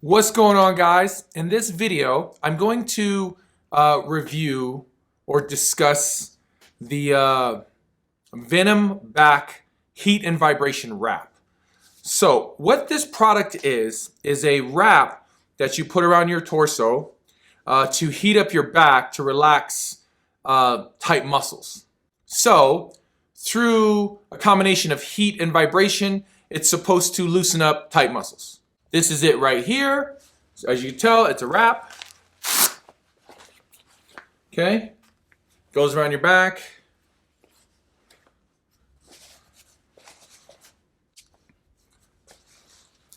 What's going on, guys? In this video, I'm going to review or discuss the Venom Back heat and vibration wrap. So what this product is a wrap that you put around your torso to heat up your back to relax tight muscles. So through a combination of heat and vibration, it's supposed to loosen up tight muscles. This is it right here. So as you can tell, it's a wrap. Okay, goes around your back.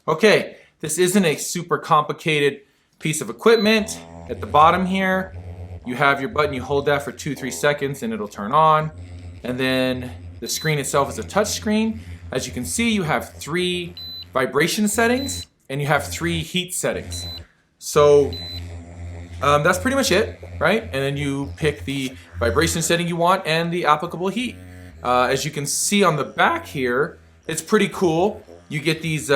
Okay, this isn't a super complicated piece of equipment. At the bottom here, you have your button. You hold that for 2-3 seconds and it'll turn on. And then the screen itself is a touch screen. As you can see, you have 3 vibration settings and you have 3 heat settings. So that's pretty much it, right? And then you pick the vibration setting you want and the applicable heat. As you can see on the back here, it's pretty cool. You get these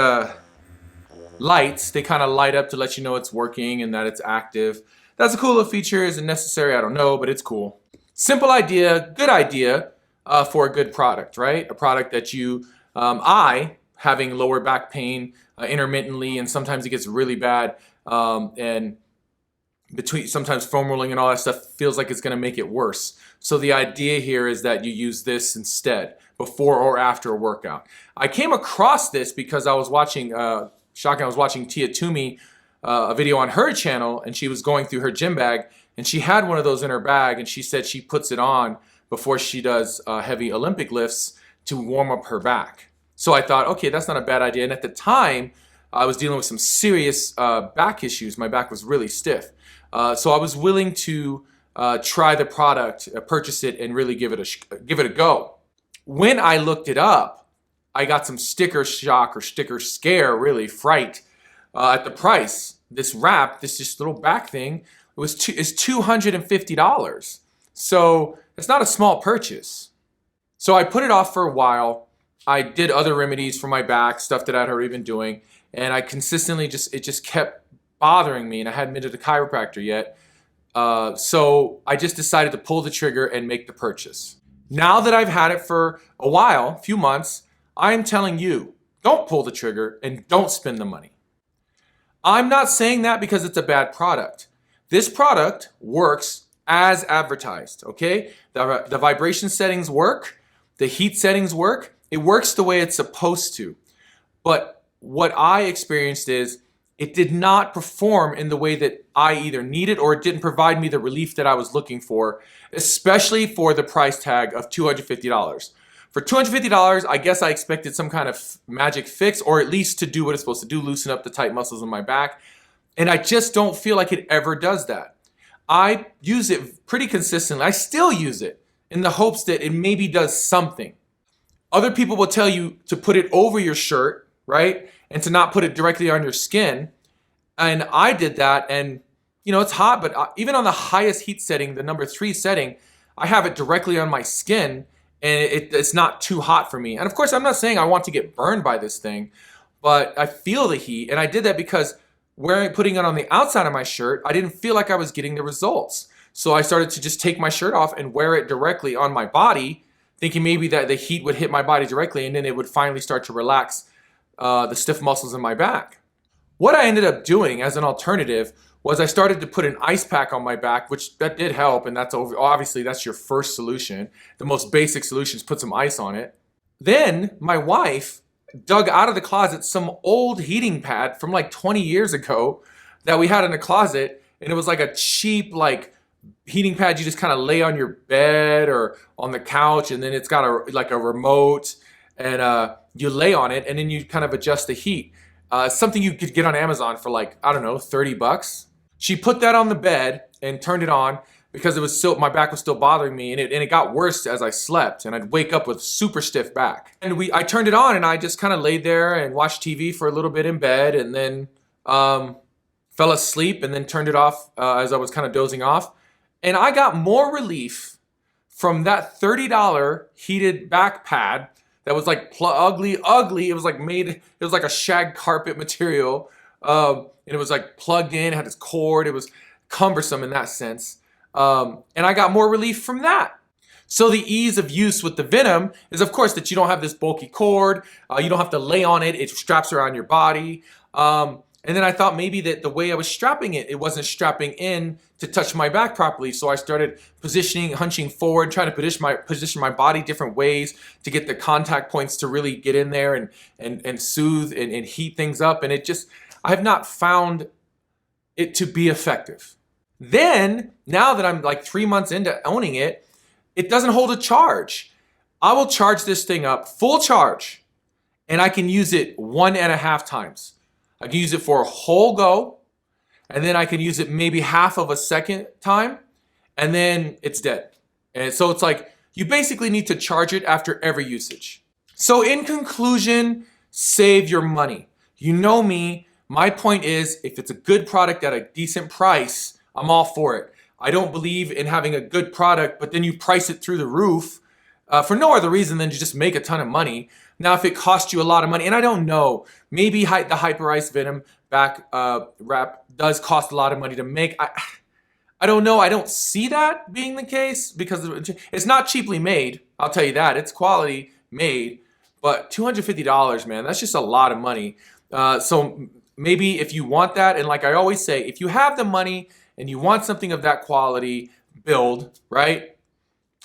lights. They kind of light up to let you know it's working and that it's active. That's a cool little feature. Is it necessary? I don't know, but it's cool. Simple idea, good idea for a good product, right? A product that you, having lower back pain intermittently, and sometimes it gets really bad, and between sometimes foam rolling and all that stuff feels like it's going to make it worse. So the idea here is that you use this instead before or after a workout. I came across this because I was watching, shocking, I was watching Tia Toomey, a video on her channel, and she was going through her gym bag, and she had one of those in her bag, and she said she puts it on before she does heavy Olympic lifts to warm up her back. So I thought, okay, that's not a bad idea. And at the time, I was dealing with some serious back issues. My back was really stiff. So I was willing to try the product, purchase it, and really give it a go. When I looked it up, I got some sticker shock or sticker scare, really fright at the price. This wrap, this just little back thing, is $250. So it's not a small purchase. So I put it off for a while. I did other remedies for my back, stuff that I'd already been doing, and I consistently it just kept bothering me, and I hadn't been to the chiropractor yet. So I just decided to pull the trigger and make the purchase. Now that I've had it for a while, a few months, I'm telling you, don't pull the trigger and don't spend the money. I'm not saying that because it's a bad product. This product works as advertised, okay? The vibration settings work, the heat settings work. It works the way it's supposed to. But what I experienced is it did not perform in the way that I either needed, or it didn't provide me the relief that I was looking for, especially for the price tag of $250. For $250, I guess I expected some kind of magic fix, or at least to do what it's supposed to do, loosen up the tight muscles in my back. And I just don't feel like it ever does that. I use it pretty consistently. I still use it in the hopes that it maybe does something. Other people will tell you to put it over your shirt, right? And to not put it directly on your skin. And I did that, and you know, it's hot, but even on the highest heat setting, the number 3 setting, I have it directly on my skin, and it's not too hot for me. And of course, I'm not saying I want to get burned by this thing, but I feel the heat, and I did that because putting it on the outside of my shirt, I didn't feel like I was getting the results. So I started to just take my shirt off and wear it directly on my body, thinking maybe that the heat would hit my body directly and then it would finally start to relax the stiff muscles in my back. What I ended up doing as an alternative was I started to put an ice pack on my back, which that did help, and obviously that's your first solution. The most basic solution is put some ice on it. Then my wife dug out of the closet some old heating pad from like 20 years ago that we had in the closet, and it was like a cheap heating pad you just kind of lay on your bed or on the couch, and then it's got a remote, and you lay on it, and then you kind of adjust the heat. Something you could get on Amazon for like, I don't know, $30. She put that on the bed and turned it on because my back was still bothering me, and it got worse as I slept, and I'd wake up with super stiff back. And I turned it on, and I just kind of laid there and watched TV for a little bit in bed, and then fell asleep, and then turned it off as I was kind of dozing off. And I got more relief from that $30 heated back pad that was like ugly. It was like a shag carpet material and it was like plugged in, it had this cord. It was cumbersome in that sense. And I got more relief from that. So the ease of use with the Venom is, of course, that you don't have this bulky cord. You don't have to lay on it. It straps around your body. And then I thought maybe that the way I was strapping it, it wasn't strapping in to touch my back properly. So I started positioning, hunching forward, trying to position my body different ways to get the contact points to really get in there and soothe and heat things up. And I have not found it to be effective. Then, now that I'm like 3 months into owning it, it doesn't hold a charge. I will charge this thing up full charge, and I can use it 1.5 times. I can use it for a whole go, and then I can use it maybe half of a second time, and then it's dead. And so it's like, you basically need to charge it after every usage. So in conclusion, save your money. You know me, my point is, if it's a good product at a decent price, I'm all for it. I don't believe in having a good product, but then you price it through the roof for no other reason than to just make a ton of money. Now, if it costs you a lot of money, and I don't know, maybe the Hyperice Venom Back wrap does cost a lot of money to make. I don't know. I don't see that being the case because it's not cheaply made. I'll tell you that. It's quality made, but $250, man, that's just a lot of money. So maybe if you want that, and like I always say, if you have the money and you want something of that quality build, right?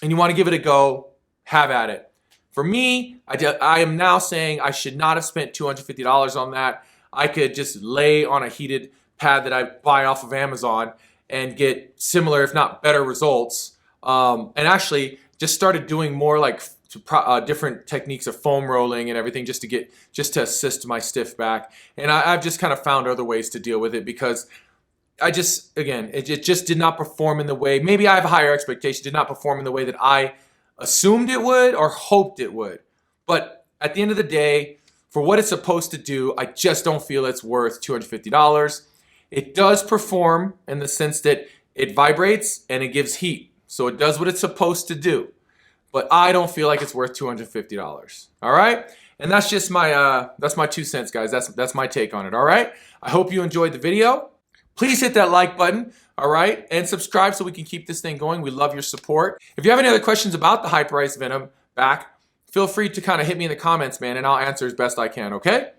And you want to give it a go, have at it. For me, I am now saying I should not have spent $250 on that. I could just lay on a heated pad that I buy off of Amazon and get similar, if not better results. And actually just started doing more like different techniques of foam rolling and everything just to assist my stiff back. And I've just kind of found other ways to deal with it because it just did not perform in the way, maybe I have a higher expectation, did not perform in the way that I assumed it would or hoped it would. But at the end of the day, for what it's supposed to do, I just don't feel it's worth $250. It does perform in the sense that it vibrates and it gives heat. So it does what it's supposed to do. But I don't feel like it's worth $250. All right? And that's just my 2 cents, guys. That's my take on it. All right? I hope you enjoyed the video. Please hit that like button, all right? And subscribe so we can keep this thing going. We love your support. If you have any other questions about the Hyperice Venom Back, feel free to kind of hit me in the comments, man, and I'll answer as best I can, okay?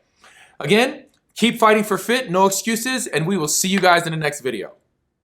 Again, keep fighting for fit, no excuses, and we will see you guys in the next video.